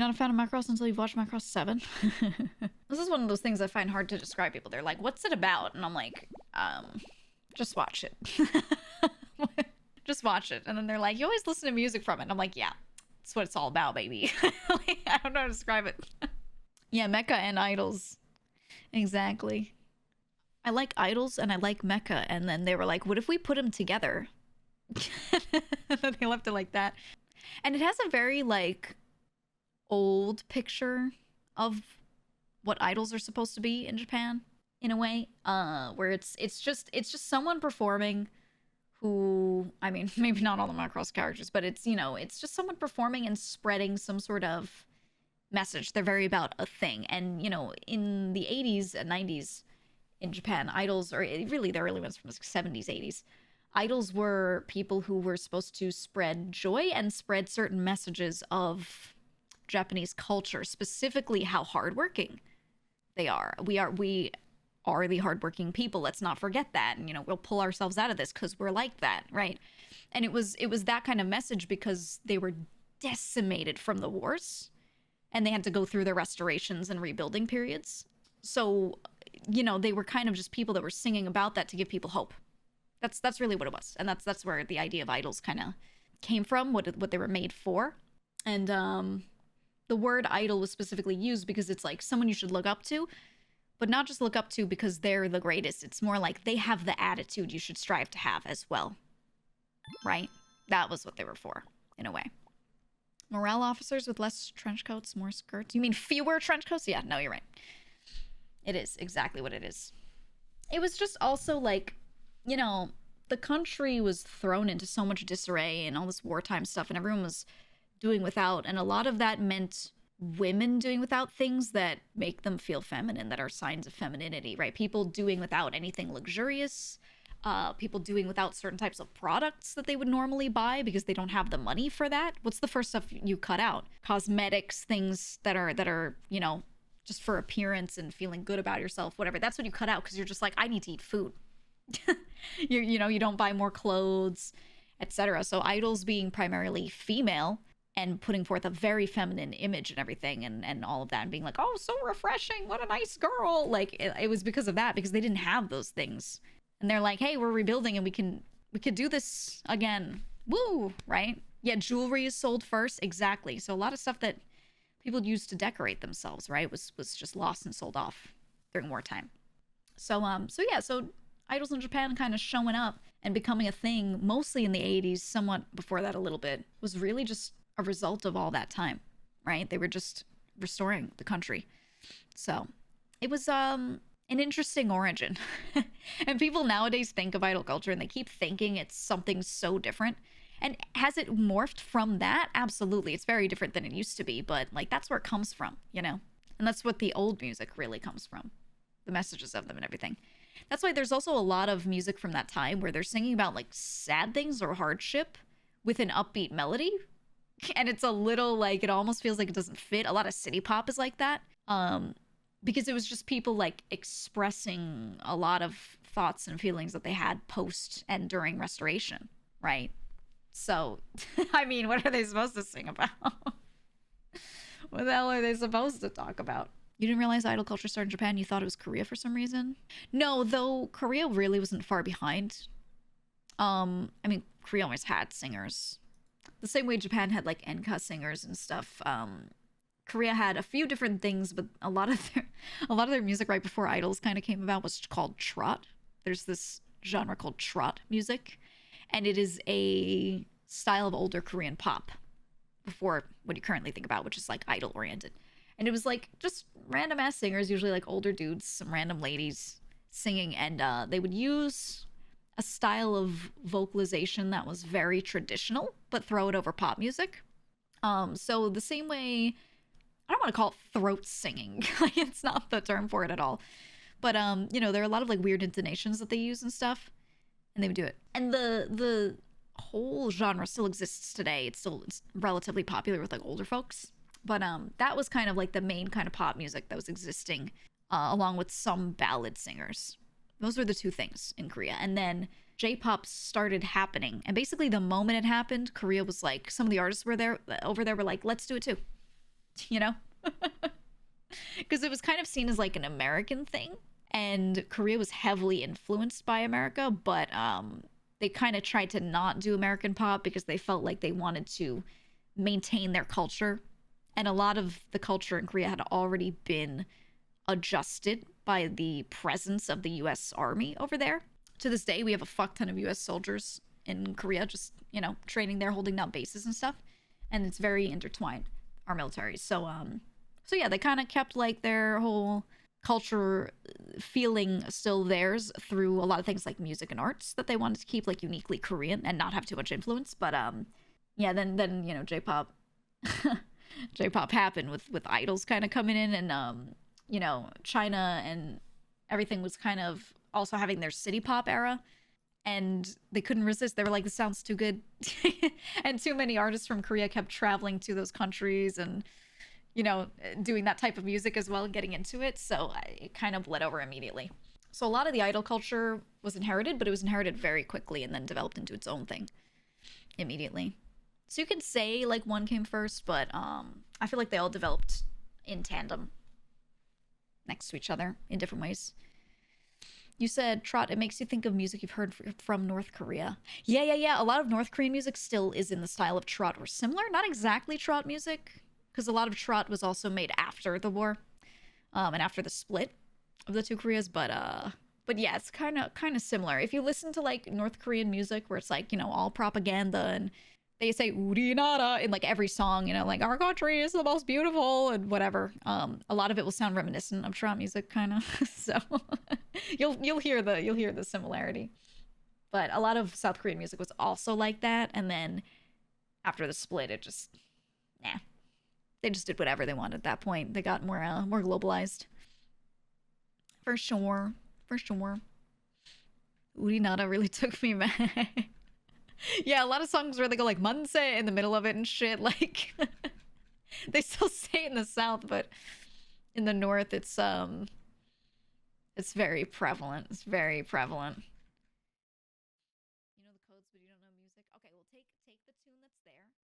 not a fan of Macross until you've watched Macross 7? This is one of those things I find hard to describe people. They're like, what's it about? And I'm like, just watch it. Just watch it. And then they're like, you always listen to music from it. And I'm like, yeah, that's what it's all about, baby. Like, I don't know how to describe it. Yeah, mecha and idols. Exactly. I like idols and I like mecha. And then they were like, what if we put them together? And then they left it like that. And it has a very, like, old picture of what idols are supposed to be in Japan, in a way. Where it's just someone performing who, I mean, maybe not all the Macross characters, but it's, you know, it's just someone performing and spreading some sort of message. They're very about a thing. And, you know, in the 80s and 90s in Japan, idols, or really the early ones from the 70s, 80s, idols were people who were supposed to spread joy and spread certain messages of Japanese culture, specifically how hardworking they are. We are the hardworking people. Let's not forget that. And, you know, we'll pull ourselves out of this because we're like that, right? And it was that kind of message because they were decimated from the wars and they had to go through their restorations and rebuilding periods. So, you know, they were kind of just people that were singing about that to give people hope. That's really what it was. And that's where the idea of idols kind of came from, what they were made for. And the word idol was specifically used because it's like someone you should look up to, but not just look up to because they're the greatest. It's more like they have the attitude you should strive to have as well. Right? That was what they were for, in a way. Morale officers with less trench coats, more skirts. You mean fewer trench coats? Yeah, no, you're right. It is exactly what it is. It was just also like, you know, the country was thrown into so much disarray and all this wartime stuff, and everyone was doing without. And a lot of that meant women doing without things that make them feel feminine, that are signs of femininity, right? People doing without anything luxurious, people doing without certain types of products that they would normally buy because they don't have the money for that. What's the first stuff you cut out? Cosmetics, things that are, you know, just for appearance and feeling good about yourself, whatever. That's what you cut out because you're just like, I need to eat food. You know, you don't buy more clothes, etc. So idols being primarily female and putting forth a very feminine image and everything and all of that and being like, oh, so refreshing, what a nice girl. Like it was because of that, because they didn't have those things. And they're like, hey, we're rebuilding and we could do this again. Woo, right? Yeah, jewelry is sold first. Exactly. So a lot of stuff that people used to decorate themselves, right, was just lost and sold off during wartime. So idols in Japan kind of showing up and becoming a thing mostly in the 80s, somewhat before that a little bit, was really just a result of all that time, right? They were just restoring the country. So it was an interesting origin. And people nowadays think of idol culture and they keep thinking it's something so different. And has it morphed from that? Absolutely. It's very different than it used to be, but like that's where it comes from, you know? And that's what the old music really comes from. The messages of them and everything. That's why there's also a lot of music from that time where they're singing about like sad things or hardship with an upbeat melody. And it's a little like, it almost feels like it doesn't fit. A lot of city pop is like that. Because it was just people like expressing a lot of thoughts and feelings that they had post and during restoration, right? So, I mean, what are they supposed to sing about? What the hell are they supposed to talk about? You didn't realize idol culture started in Japan? You thought it was Korea for some reason? No, though Korea really wasn't far behind. I mean, Korea always had singers. The same way Japan had like enka singers and stuff. Korea had a few different things, but a lot of their music right before idols kind of came about was called trot. There's this genre called trot music, and it is a style of older Korean pop before what you currently think about, which is like idol oriented. And it was like just random ass singers, usually like older dudes, some random ladies singing, and they would use a style of vocalization that was very traditional, but throw it over pop music. So the same way, I don't want to call it throat singing, like it's not the term for it at all. But you know, there are a lot of like weird intonations that they use and stuff, and they would do it. And the whole genre still exists today. It's relatively popular with like older folks. But that was kind of like the main kind of pop music that was existing, along with some ballad singers. Those were the two things in Korea. And then J-pop started happening. And basically the moment it happened, Korea was like, some of the artists over there were like, let's do it too. you know? Because it was kind of seen as like an American thing, and Korea was heavily influenced by America, but they kind of tried to not do American pop because they felt like they wanted to maintain their culture. And a lot of the culture in Korea had already been adjusted by the presence of the US Army over there. To this day, we have a fuck ton of US soldiers in Korea, just, you know, training there, holding down bases and stuff. And it's very intertwined, our military. So yeah, they kind of kept like their whole culture feeling still theirs through a lot of things like music and arts that they wanted to keep like uniquely Korean and not have too much influence. But yeah, then you know, J-pop J-pop happened with idols kind of coming in, and you know, China and everything was kind of also having their city pop era, and they couldn't resist. They were like, this sounds too good. And too many artists from Korea kept traveling to those countries and, you know, doing that type of music as well and getting into it. So it kind of bled over immediately. So a lot of the idol culture was inherited, but it was inherited very quickly and then developed into its own thing immediately. So you can say like one came first, but I feel like they all developed in tandem next to each other in different ways. You said, Trot, it makes you think of music you've heard from North Korea. Yeah. A lot of North Korean music still is in the style of Trot or similar. Not exactly Trot music, because a lot of Trot was also made after the war, and after the split of the two Koreas. But yeah, it's kind of similar. If you listen to like North Korean music, where it's like, you know, all propaganda and they say "Uri nara" in like every song, you know, like our country is the most beautiful and whatever. A lot of it will sound reminiscent of Trot music, kind of. So you'll hear the similarity. But a lot of South Korean music was also like that, and then after the split, it just they just did whatever they wanted at that point. They got more globalized. For sure. Uri nara really took me back. Yeah, a lot of songs where they go like "manse" in the middle of it and shit. Like they still say it in the South, but in the North, it's very prevalent. It's very prevalent.